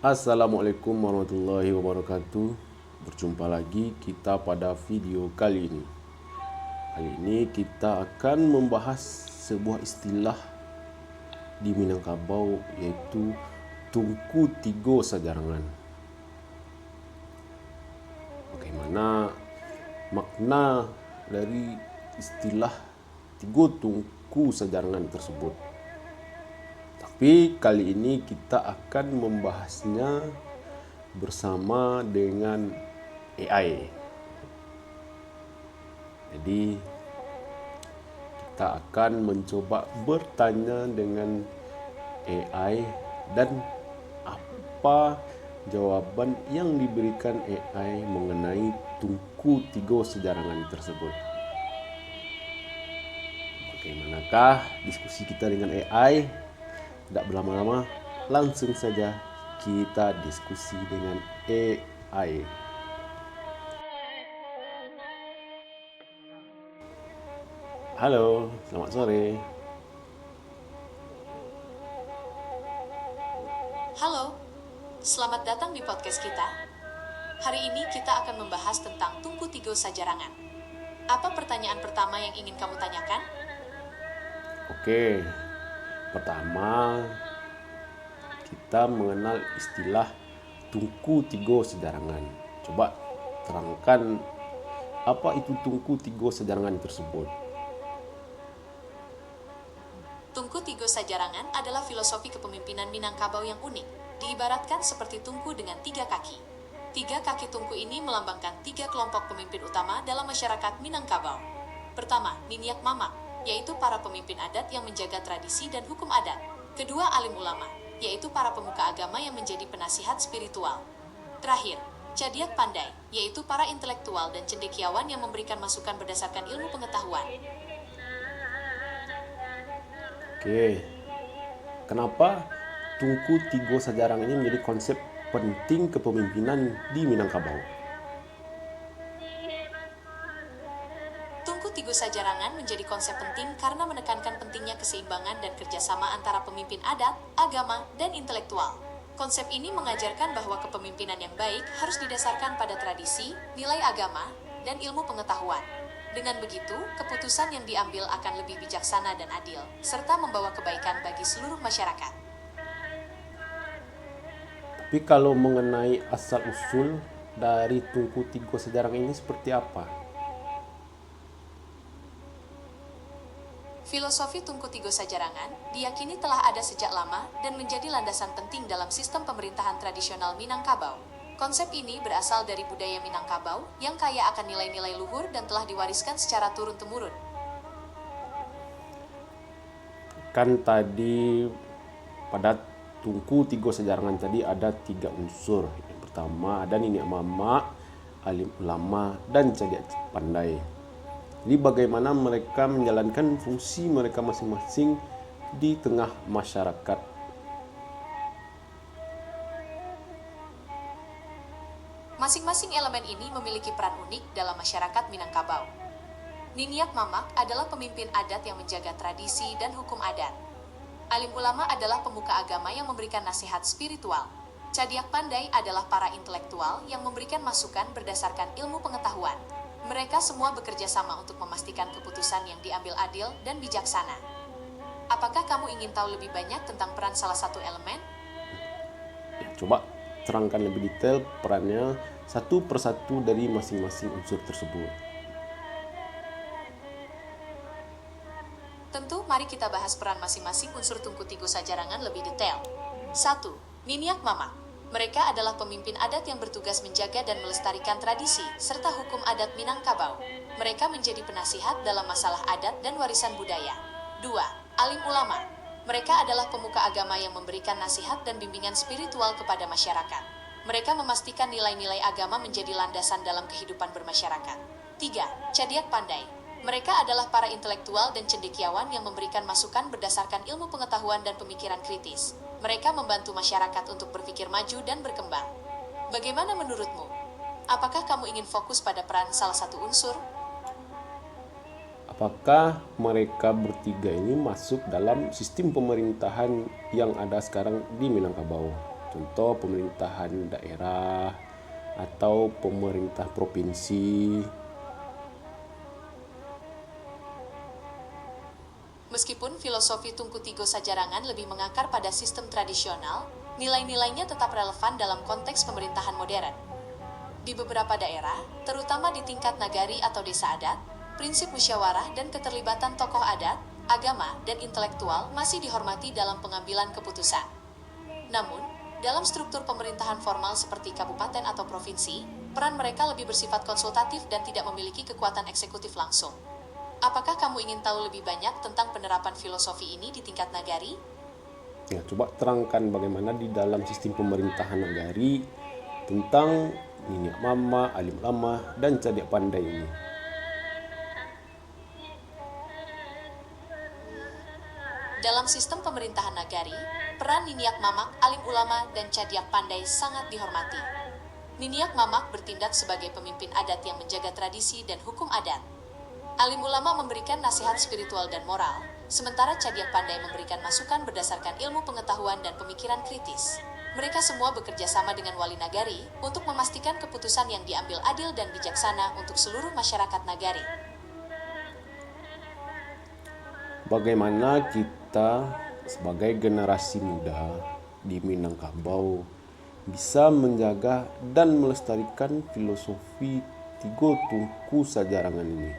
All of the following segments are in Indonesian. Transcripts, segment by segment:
Assalamualaikum warahmatullahi wabarakatuh. Berjumpa lagi kita pada video kali ini. Kali ini kita akan membahas sebuah istilah di Minangkabau, yaitu Tungku Tigo Sajarangan. Bagaimana makna dari istilah Tigo Tungku Sajarangan tersebut? Tapi kali ini kita akan membahasnya bersama dengan AI. Jadi kita akan mencoba bertanya dengan AI dan apa jawaban yang diberikan AI mengenai Tungku Tigo Sajarangan tersebut. Bagaimanakah diskusi kita dengan AI? Tidak berlama-lama, langsung saja kita diskusi dengan AI. Halo, selamat sore. Halo, selamat datang di podcast kita. Hari ini kita akan membahas tentang Tungku Tigo Sajarangan. Apa pertanyaan pertama yang ingin kamu tanyakan? Oke, pertama kita mengenal istilah Tungku Tigo Sajarangan. Coba terangkan apa itu Tungku Tigo Sajarangan tersebut. Tungku Tigo Sajarangan adalah filosofi kepemimpinan Minangkabau yang unik. Diibaratkan seperti tungku dengan 3 kaki. 3 kaki tungku ini melambangkan 3 kelompok pemimpin utama dalam masyarakat Minangkabau. Pertama, Ninyak Mamak, yaitu para pemimpin adat yang menjaga tradisi dan hukum adat. Kedua, alim ulama, yaitu para pemuka agama yang menjadi penasihat spiritual. Terakhir, Cadiak Pandai, yaitu para intelektual dan cendekiawan yang memberikan masukan berdasarkan ilmu pengetahuan. Oke, kenapa Tungku Tigo Sajarangan ini menjadi konsep penting kepemimpinan di Minangkabau? Tungku Tigo Sajarangan menjadi konsep penting karena menekankan pentingnya keseimbangan dan kerjasama antara pemimpin adat, agama, dan intelektual. Konsep ini mengajarkan bahwa kepemimpinan yang baik harus didasarkan pada tradisi, nilai agama, dan ilmu pengetahuan. Dengan begitu, keputusan yang diambil akan lebih bijaksana dan adil, serta membawa kebaikan bagi seluruh masyarakat. Tapi kalau mengenai asal-usul dari Tungku Tigo Sajarangan ini seperti apa? Filosofi Tungku Tigo Sajarangan diyakini telah ada sejak lama dan menjadi landasan penting dalam sistem pemerintahan tradisional Minangkabau. Konsep ini berasal dari budaya Minangkabau yang kaya akan nilai-nilai luhur dan telah diwariskan secara turun-temurun. Kan tadi pada Tungku Tigo Sajarangan tadi ada 3 unsur. Yang pertama ada Ninyak Mamak, alim ulama, dan Cadiak Pandai. Jadi bagaimana mereka menjalankan fungsi mereka masing-masing di tengah masyarakat. Masing-masing elemen ini memiliki peran unik dalam masyarakat Minangkabau. Ninyak Mamak adalah pemimpin adat yang menjaga tradisi dan hukum adat. Alim ulama adalah pemuka agama yang memberikan nasihat spiritual. Cadiak Pandai adalah para intelektual yang memberikan masukan berdasarkan ilmu pengetahuan. Mereka semua bekerja sama untuk memastikan keputusan yang diambil adil dan bijaksana. Apakah kamu ingin tahu lebih banyak tentang peran salah satu elemen? Ya, coba terangkan lebih detail perannya satu persatu dari masing-masing unsur tersebut. Tentu, mari kita bahas peran masing-masing unsur Tungku Tigo Sajarangan lebih detail. 1. Ninyak Mamak. Mereka adalah pemimpin adat yang bertugas menjaga dan melestarikan tradisi serta hukum adat Minangkabau. Mereka menjadi penasihat dalam masalah adat dan warisan budaya. 2. Alim ulama. Mereka adalah pemuka agama yang memberikan nasihat dan bimbingan spiritual kepada masyarakat. Mereka memastikan nilai-nilai agama menjadi landasan dalam kehidupan bermasyarakat. 3. Cadiak Pandai. Mereka adalah para intelektual dan cendekiawan yang memberikan masukan berdasarkan ilmu pengetahuan dan pemikiran kritis. Mereka membantu masyarakat untuk berpikir maju dan berkembang. Bagaimana menurutmu? Apakah kamu ingin fokus pada peran salah satu unsur? Apakah mereka bertiga ini masuk dalam sistem pemerintahan yang ada sekarang di Minangkabau? Contoh pemerintahan daerah atau pemerintah provinsi. Meskipun filosofi Tungku Tigo Sajarangan lebih mengakar pada sistem tradisional, nilai-nilainya tetap relevan dalam konteks pemerintahan modern. Di beberapa daerah, terutama di tingkat nagari atau desa adat, prinsip musyawarah dan keterlibatan tokoh adat, agama, dan intelektual masih dihormati dalam pengambilan keputusan. Namun, dalam struktur pemerintahan formal seperti kabupaten atau provinsi, peran mereka lebih bersifat konsultatif dan tidak memiliki kekuatan eksekutif langsung. Apakah kamu ingin tahu lebih banyak tentang penerapan filosofi ini di tingkat nagari? Ya, coba terangkan bagaimana di dalam sistem pemerintahan nagari tentang Niniak Mama, Alim Ulama, dan Cadia Pandai ini. Dalam sistem pemerintahan nagari, peran Niniak Mamak, Alim Ulama, dan Cadiak Pandai sangat dihormati. Niniak Mamak bertindak sebagai pemimpin adat yang menjaga tradisi dan hukum adat. Alim Ulama memberikan nasihat spiritual dan moral, sementara Cadiak Pandai memberikan masukan berdasarkan ilmu pengetahuan dan pemikiran kritis. Mereka semua bekerja sama dengan wali nagari untuk memastikan keputusan yang diambil adil dan bijaksana untuk seluruh masyarakat nagari. Bagaimana kita sebagai generasi muda di Minangkabau bisa menjaga dan melestarikan filosofi Tigo Tungku Sajarangan ini?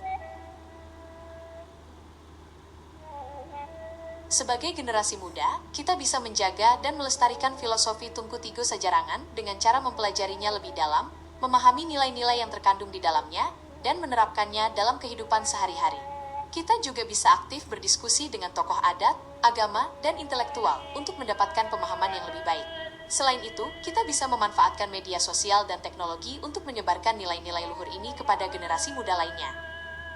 Sebagai generasi muda, kita bisa menjaga dan melestarikan filosofi Tungku Tigo Sajarangan dengan cara mempelajarinya lebih dalam, memahami nilai-nilai yang terkandung di dalamnya, dan menerapkannya dalam kehidupan sehari-hari. Kita juga bisa aktif berdiskusi dengan tokoh adat, agama, dan intelektual untuk mendapatkan pemahaman yang lebih baik. Selain itu, kita bisa memanfaatkan media sosial dan teknologi untuk menyebarkan nilai-nilai luhur ini kepada generasi muda lainnya.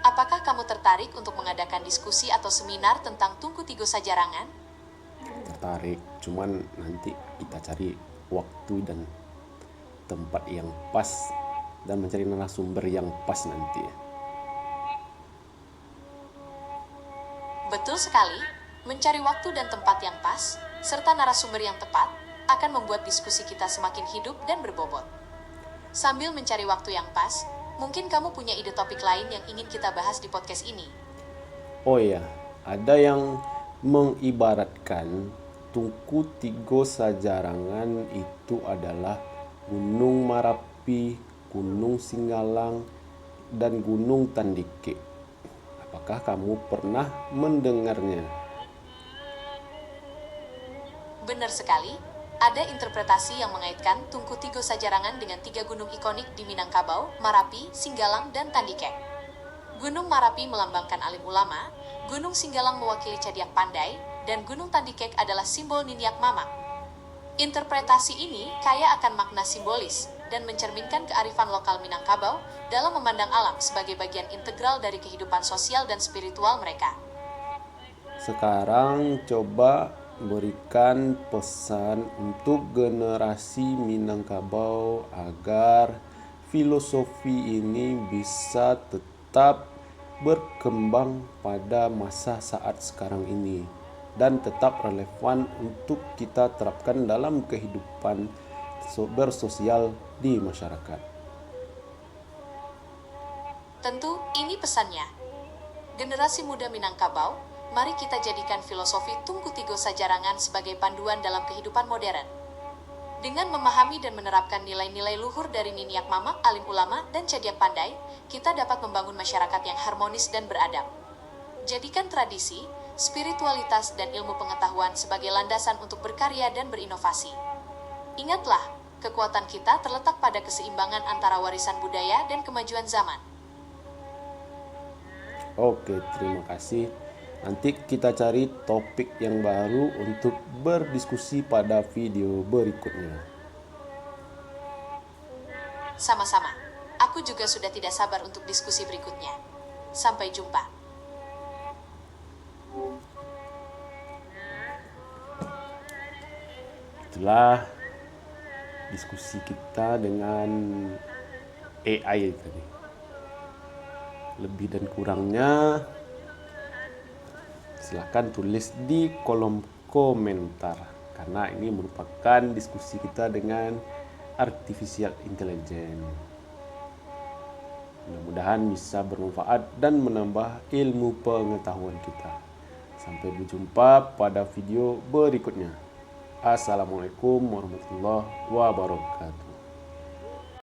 Apakah kamu tertarik untuk mengadakan diskusi atau seminar tentang Tungku Tigo Sajarangan? Tertarik, cuman nanti kita cari waktu dan tempat yang pas dan mencari narasumber yang pas nanti. Betul sekali, mencari waktu dan tempat yang pas, serta narasumber yang tepat, akan membuat diskusi kita semakin hidup dan berbobot. Sambil mencari waktu yang pas, mungkin kamu punya ide topik lain yang ingin kita bahas di podcast ini. Oh ya, ada yang mengibaratkan Tungku Tigo Sajarangan itu adalah Gunung Marapi, Gunung Singgalang, dan Gunung Tandike. Apakah kamu pernah mendengarnya? Benar sekali, ada interpretasi yang mengaitkan Tungku Tigo Sajarangan dengan 3 gunung ikonik di Minangkabau, Marapi, Singgalang, dan Tandike. Gunung Marapi melambangkan Alim Ulama, Gunung Singgalang mewakili Cadiak Pandai, dan Gunung Tandike adalah simbol Niniak Mamak. Interpretasi ini kaya akan makna simbolis dan mencerminkan kearifan lokal Minangkabau dalam memandang alam sebagai bagian integral dari kehidupan sosial dan spiritual mereka. Sekarang coba berikan pesan untuk generasi Minangkabau agar filosofi ini bisa tetap berkembang pada masa saat sekarang ini dan tetap relevan untuk kita terapkan dalam kehidupan bersosial di masyarakat. Tentu, ini pesannya. Generasi muda Minangkabau, mari kita jadikan filosofi Tungku Tigo Sajarangan sebagai panduan dalam kehidupan modern. Dengan memahami dan menerapkan nilai-nilai luhur dari Niniak Mamak, Alim Ulama, dan Cadiak Pandai, kita dapat membangun masyarakat yang harmonis dan beradab. Jadikan tradisi, spiritualitas, dan ilmu pengetahuan sebagai landasan untuk berkarya dan berinovasi. Ingatlah, kekuatan kita terletak pada keseimbangan antara warisan budaya dan kemajuan zaman. Oke, terima kasih. Nanti kita cari topik yang baru untuk berdiskusi pada video berikutnya. Sama-sama. Aku juga sudah tidak sabar untuk diskusi berikutnya. Sampai jumpa. Itulah diskusi kita dengan AI tadi. Lebih dan kurangnya silakan tulis di kolom komentar. karena ini merupakan diskusi kita dengan artificial intelligence. Mudah-mudahan bisa bermanfaat dan menambah ilmu pengetahuan kita. Sampai berjumpa pada video berikutnya. Assalamualaikum warahmatullahi wabarakatuh.